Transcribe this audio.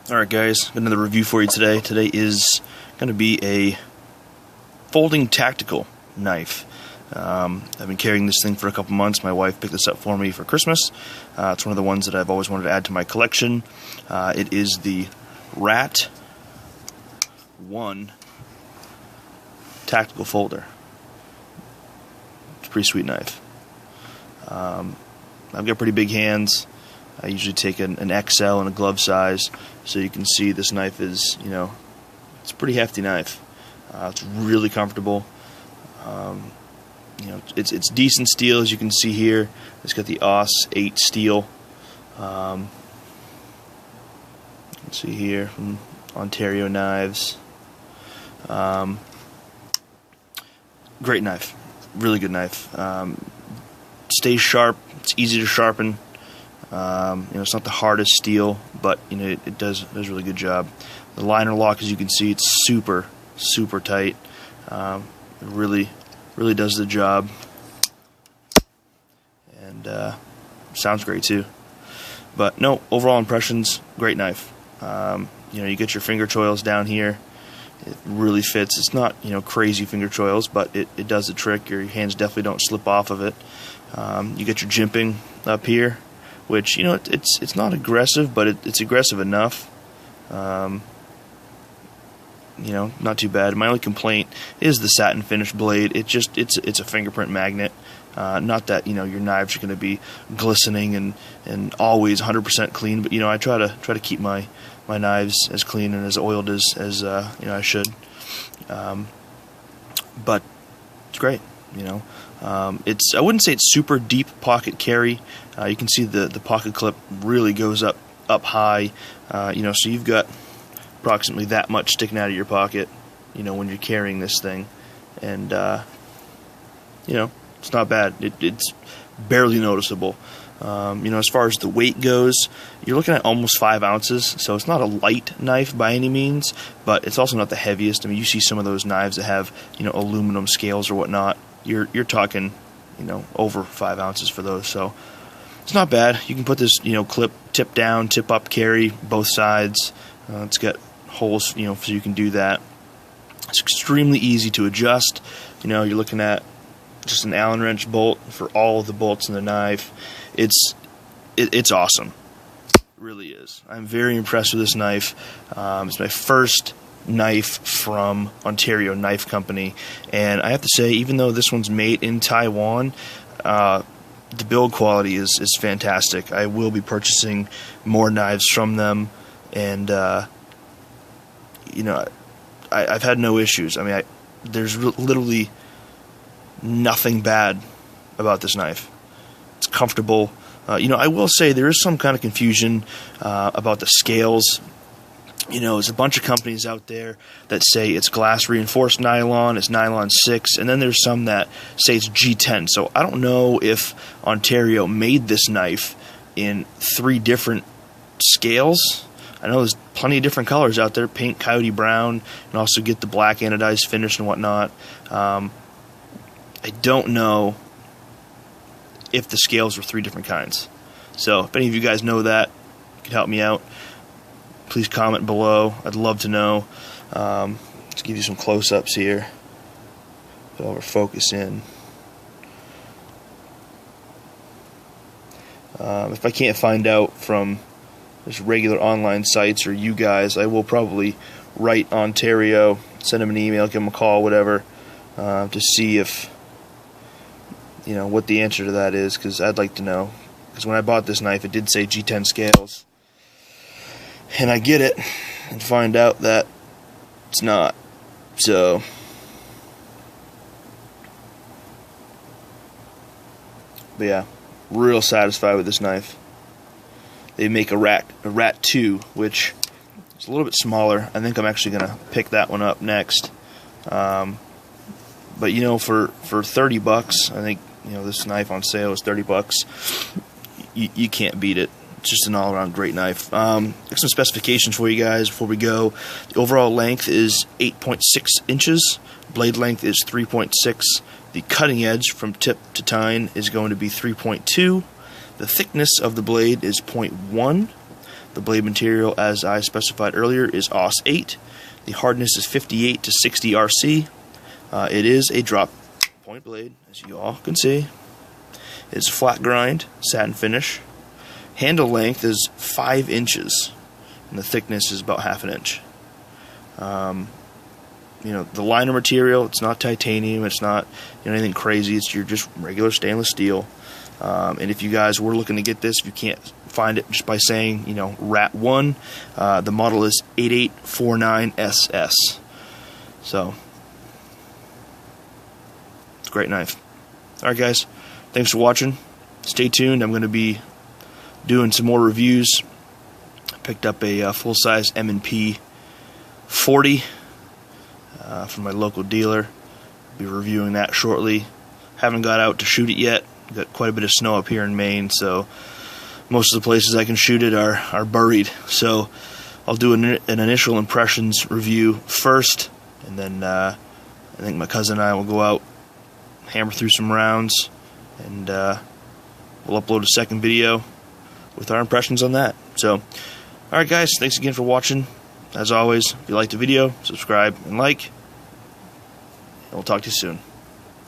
Alright guys, got another review for you today. Today is going to be a folding tactical knife. I've been carrying this thing for a couple months. My wife picked this up for me for Christmas. It's one of the ones that I've always wanted to add to my collection. It is the Rat-1 tactical folder. It's a pretty sweet knife. I've got pretty big hands. I usually take an XL in a glove size, so you can see this knife is, it's a pretty hefty knife. It's really comfortable. It's decent steel, as you can see here. It's got the Okc 8 steel. You can see here from Ontario Knives. Great knife, really good knife. Stays sharp. It's easy to sharpen. It's not the hardest steel, but it does a really good job. The liner lock, as you can see, it's super tight. It really does the job, and sounds great too. But no, overall impressions, great knife. You get your finger choils down here. It really fits. It's not crazy finger choils, but it does the trick. Your hands definitely don't slip off of it. You get your jimping up here, which it's not aggressive, but it's aggressive enough. Not too bad. My only complaint is the satin finish blade. It's a fingerprint magnet. Not that your knives are going to be glistening and always 100% clean, but I try to keep my knives as clean and as oiled as I should. But it's great. I wouldn't say it's super deep pocket carry. You can see the pocket clip really goes up high. So you've got approximately that much sticking out of your pocket, when you're carrying this thing, and it's not bad. It's barely noticeable. As far as the weight goes, you're looking at almost 5 ounces, so it's not a light knife by any means, but it's also not the heaviest. I mean, you see some of those knives that have aluminum scales or whatnot. You're talking over 5 ounces for those, so it's not bad. You can put this clip tip down, tip up carry both sides. It's got holes so you can do that. It's extremely easy to adjust. You're looking at just an Allen wrench bolt for all of the bolts in the knife. It's awesome. It really is. I'm very impressed with this knife. It's my first knife from Ontario Knife Company, and I have to say, even though this one's made in Taiwan, the build quality is fantastic. I will be purchasing more knives from them, and I've had no issues. I mean, there's literally nothing bad about this knife. It's comfortable. I will say there is some kind of confusion about the scales. There's a bunch of companies out there that say it's glass reinforced nylon, it's nylon 6, and then there's some that say it's G10. So I don't know if Ontario made this knife in 3 different scales. I know there's plenty of different colors out there, pink, coyote brown, and also get the black anodized finish and whatnot. I don't know if the scales were 3 different kinds. So if any of you guys know that, you can help me out. Please comment below. I'd love to know. Let's give you some close-ups here. Put all our focus in. If I can't find out from just regular online sites or you guys, I will probably write Ontario, send them an email, give them a call, whatever, to see if what the answer to that is, because I'd like to know. Because when I bought this knife, it did say G10 scales, and I get it and find out that it's not. So but yeah, real satisfied with this knife. They make a Rat-2, which is a little bit smaller. I think I'm actually going to pick that one up next. But for $30, I think this knife on sale is $30. You can't beat it. It's just an all-around great knife. Some specifications for you guys before we go. The overall length is 8.6 inches. Blade length is 3.6. The cutting edge from tip to tine is going to be 3.2. The thickness of the blade is 0.1. The blade material, as I specified earlier, is Okc 8. The hardness is 58 to 60 RC. It is a drop point blade, as you all can see. It's a flat grind, satin finish. Handle length is 5 inches, and the thickness is about ½ inch. You know, the liner material, it's not titanium, it's not, you know, anything crazy, it's your just regular stainless steel. And if you guys were looking to get this, if you can't find it just by saying, you know, Rat-1, the model is 8849SS. So, it's a great knife. Alright guys, thanks for watching. Stay tuned, I'm going to be doing some more reviews. I picked up a full-size M&P 40 from my local dealer. Be reviewing that shortly. Haven't got out to shoot it yet. Got quite a bit of snow up here in Maine, so most of the places I can shoot it are buried. So I'll do an initial impressions review first, and then I think my cousin and I will go out, hammer through some rounds, and we'll upload a second video with our impressions on that. So, alright guys, thanks again for watching. As always, if you liked the video, subscribe and like, and we'll talk to you soon.